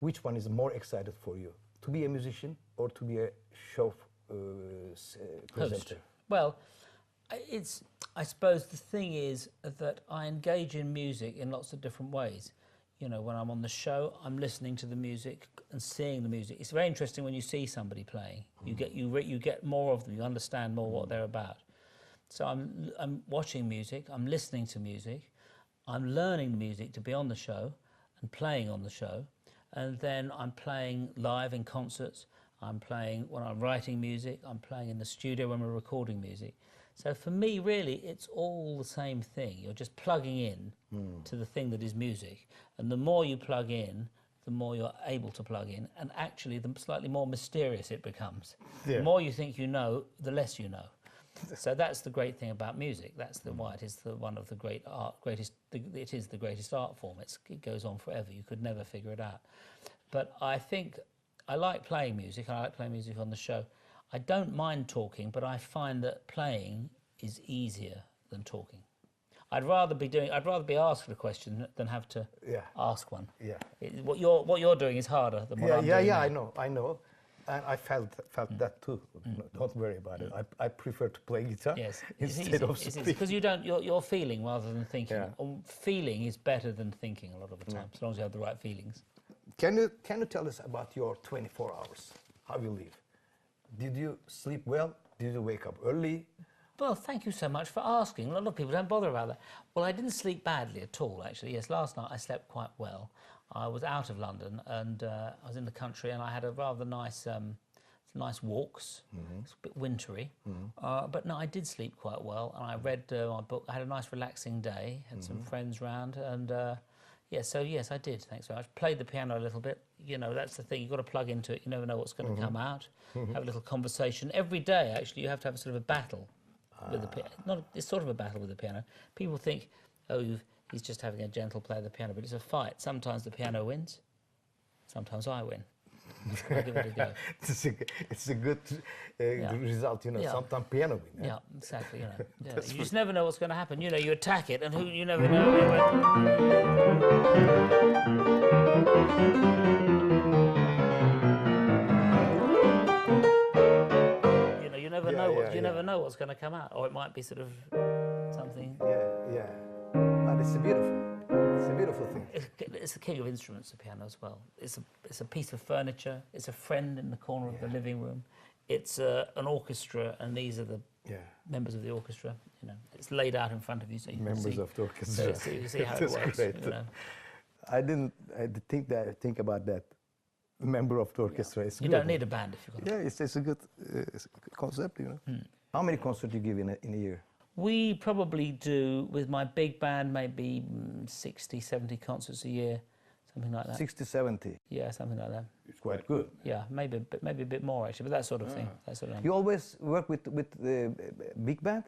which one is more excited for you? To be a musician or to be a show presenter? Well, I suppose the thing is that I engage in music in lots of different ways. You know, when I'm on the show, I'm listening to the music and seeing the music. It's very interesting when you see somebody playing. You get more of them. You understand more what they're about. So I'm watching music. I'm listening to music. I'm learning the music to be on the show and playing on the show. And then I'm playing live in concerts. I'm playing when I'm writing music. I'm playing in the studio when we're recording music. So for me, really, it's all the same thing. You're just plugging in to the thing that is music. And the more you plug in, the more you're able to plug in. And actually, the slightly more mysterious it becomes. Yeah. The more you think you know, the less you know. So that's the great thing about music. That's why it is one of the it is the greatest art form. It goes on forever. You could never figure it out. But I think I like playing music. I like playing music on the show. I don't mind talking, but I find that playing is easier than talking. I'd rather be asked a question than have to ask one. Yeah. What you're doing is harder than what I'm doing. Yeah, I know. And I felt that too. No, don't worry about it. I prefer to play guitar instead of speaking. It's because you're feeling rather than thinking. Yeah. Feeling is better than thinking a lot of the time, as long as you have the right feelings. Can you tell us about your 24 hours? How you live? Did you sleep well? Did you wake up early? Well, thank you so much for asking. A lot of people don't bother about that. Well, I didn't sleep badly at all, actually. Yes, last night I slept quite well. I was out of London and I was in the country, and I had a rather nice walks. It's a bit wintry. But no, I did sleep quite well, and I read my book. I had a nice relaxing day, had some friends round, and yes, I did, thanks very much. Played the piano a little bit. You know, that's the thing, you've got to plug into it. You never know what's going to come out. Have a little conversation. Every day, actually, you have to have a sort of a battle with the piano. It's sort of a battle with the piano. People think, oh, he's just having a gentle play of the piano, but it's a fight. Sometimes the piano wins, sometimes I win. I give it a go. It's a good result, you know. Sometimes piano wins. Yeah, exactly. You know, you just never know what's going to happen. You know, you attack it, and you never know. You never know what's going to come out, or it might be sort of something. Yeah. But it's a beautiful thing. It's the king of instruments, the piano as well. It's a piece of furniture. It's a friend in the corner of the living room. It's an orchestra, and these are the members of the orchestra. You know, it's laid out in front of you, so you can see. Members of the orchestra. So you see how it works. Great. You know. I didn't think about that. Member of the orchestra. It's you good. Don't need a band if you've got it's a good concept, you know. How many concerts do you give in a year? We probably do, with my big band, maybe 60, 70 concerts a year, something like that. 60, 70? Yeah, something like that. It's quite good. Yeah, maybe a bit more, actually, but that sort of thing. You always work with the big band?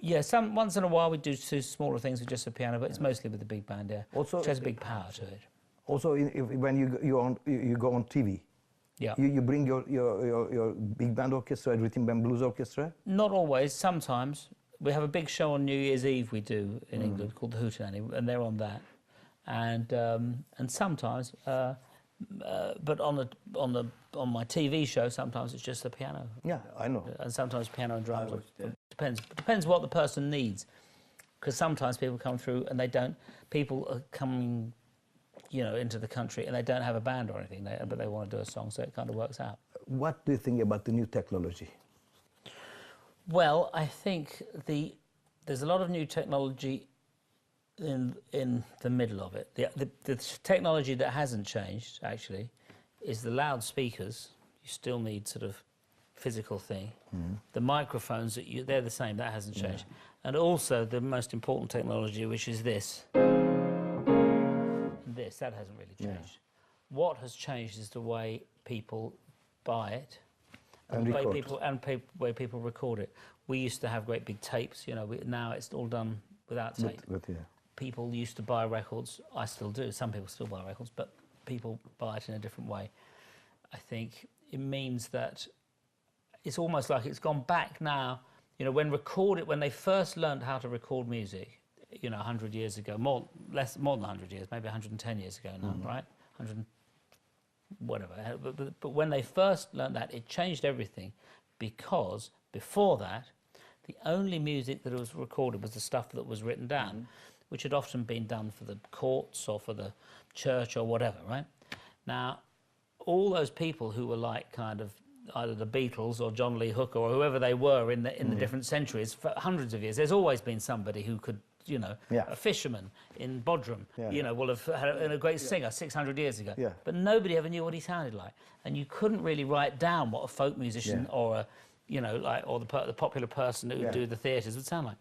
Yeah, once in a while we do two smaller things with just a piano, but it's mostly with the big band, also, which has a big power to it. Also, when you go on TV, you bring your big band orchestra, rhythm band blues orchestra? Not always. Sometimes we have a big show on New Year's Eve. We do in England called the Hootenanny, and they're on that. And sometimes, but on my TV show, sometimes it's just the piano. Yeah, I know. And sometimes piano and drums. Depends what the person needs, because sometimes people come through and they don't. People are coming, you know, into the country, and they don't have a band or anything, but they want to do a song, so it kind of works out. What do you think about the new technology? Well, I think there's a lot of new technology in the middle of it. The technology that hasn't changed, actually, is the loudspeakers. You still need sort of physical thing. The microphones, they're the same, that hasn't changed. And also the most important technology, which is this. That hasn't really changed. What has changed is the way people buy it, and the way people record it. We used to have great big tapes, you know. Now it's all done without tape. People used to buy records. I still do. Some people still buy records, but people buy it in a different way. I think it means that it's almost like it's gone back now. You know, when they first learned how to record music, you know, 100 years ago, more than 100 years, maybe 110 years ago now, right? whatever. But when they first learned that, it changed everything, because before that, the only music that was recorded was the stuff that was written down, which had often been done for the courts or for the church or whatever, right? Now, all those people who were like kind of either the Beatles or John Lee Hooker or whoever they were in the different centuries for hundreds of years, there's always been somebody who could, you know, a fisherman in Bodrum, you know, will have had a great singer 600 years ago. But nobody ever knew what he sounded like. And you couldn't really write down what a folk musician or a, you know, like, or the popular person who would do the theatres would sound like.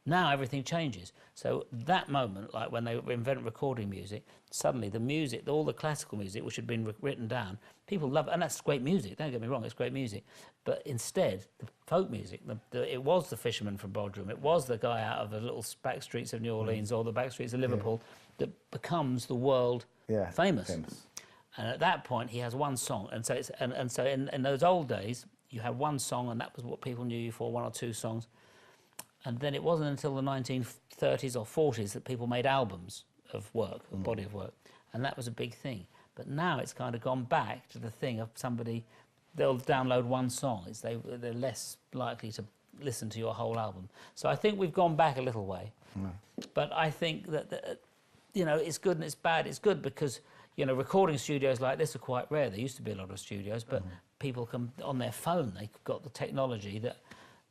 Now everything changes. So that moment, like when they invent recording music, suddenly the music, all the classical music, which had been written down, people love it, and that's great music, don't get me wrong, it's great music. But instead, the folk music, it was the fisherman from Bodrum, it was the guy out of the little back streets of New Orleans or the back streets of Liverpool that becomes the world famous. And at that point, he has one song. And so, so in those old days, you had one song, and that was what people knew you for, one or two songs. And then it wasn't until the 1930s or 40s that people made albums of work, a body of work. And that was a big thing. But now it's kind of gone back to the thing of somebody, they'll download one song. They're less likely to listen to your whole album. So I think we've gone back a little way. But I think that, you know, it's good and it's bad. It's good because, you know, recording studios like this are quite rare. There used to be a lot of studios, but people can, on their phone, they've got the technology that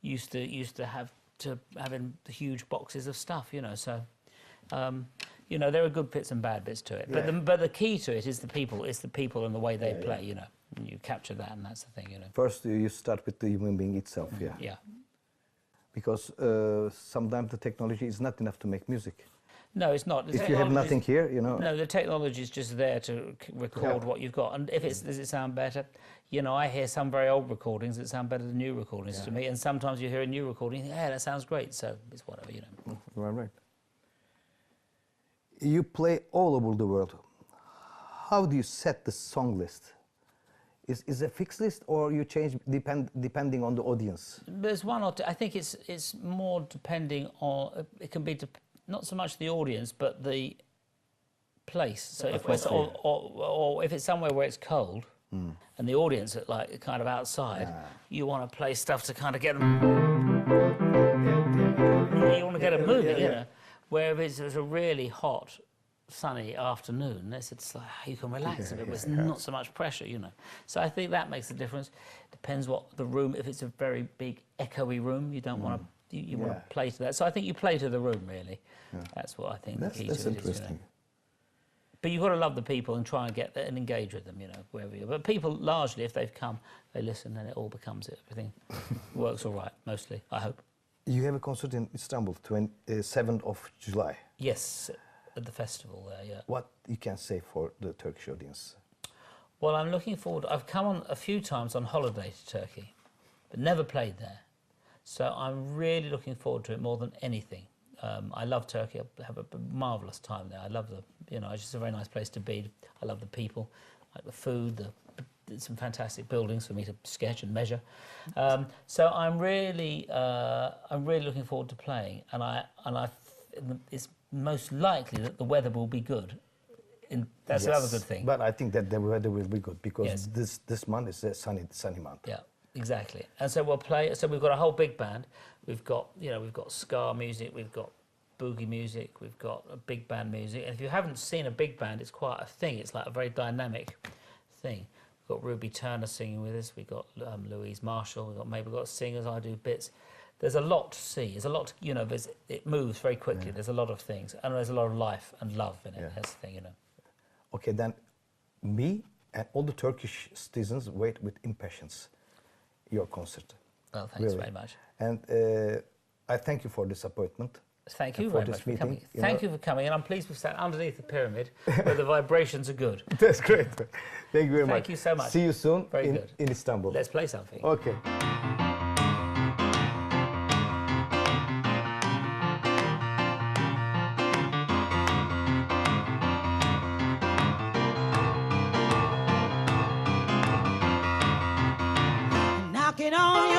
used to have to having the huge boxes of stuff, you know. So, you know, there are good bits and bad bits to it. But the key to it is the people. It's the people and the way they play, you know. And you capture that, and that's the thing, you know. First, you start with the human being itself, because sometimes the technology is not enough to make music. No, it's not. If you have nothing here, you know. No, the technology is just there to record what you've got. And if does it sound better? You know, I hear some very old recordings that sound better than new recordings to me. And sometimes you hear a new recording, you think, hey, that sounds great. So it's whatever, you know. Right. You play all over the world. How do you set the song list? Is it a fixed list, or you change depending on the audience? There's one or two. I think it's more depending on. It can be not so much the audience, but the place. So if it's or if it's somewhere where it's cold, and the audience are like kind of outside, you want to play stuff to kind of get them. You want to get them moving, you know. Where if it's a really hot, sunny afternoon, it's like you can relax a bit. There's not so much pressure, you know. So I think that makes a difference. Depends what the room. If it's a very big, echoey room, you don't want to. You want to play to that. So I think you play to the room, really. That's what I think the key to it is. That's interesting. You know. But you've got to love the people and try and get there and engage with them, you know, wherever you are. But people, largely, if they've come, they listen, and it all becomes it. Everything works all right, mostly, I hope. You have a concert in Istanbul, 7th of July. Yes, at the festival there, yeah. What you can say for the Turkish audience? Well, I'm looking forward. I've come on a few times on holiday to Turkey, but never played there. So I'm really looking forward to it more than anything. I love Turkey. I have a marvellous time there. I love you know, it's just a very nice place to be. I love the people, like the food, some fantastic buildings for me to sketch and measure. So I'm really looking forward to playing, and it's most likely that the weather will be good. That's another good thing. But I think that the weather will be good because this month is a sunny month. Yeah. Exactly, and so we'll play. So we've got a whole big band. We've got ska music, we've got boogie music, we've got a big band music. And if you haven't seen a big band, it's quite a thing. It's like a very dynamic thing. We've got Ruby Turner singing with us. We've got Louise Marshall. We've got singers. I do bits. There's a lot to see. There's a lot. You know, it moves very quickly. There's a lot of things, and there's a lot of life and love in it. That's the thing, you know. Okay, then me and all the Turkish citizens wait with impatience your concert. Well, thanks very much. And I thank you for this appointment. Thank you very much for coming. Thank you for coming, and I'm pleased we've sat underneath the pyramid where the vibrations are good. That's great. Thank you very much. Thank you so much. See you soon in Istanbul. Let's play something. Okay. Knocking on your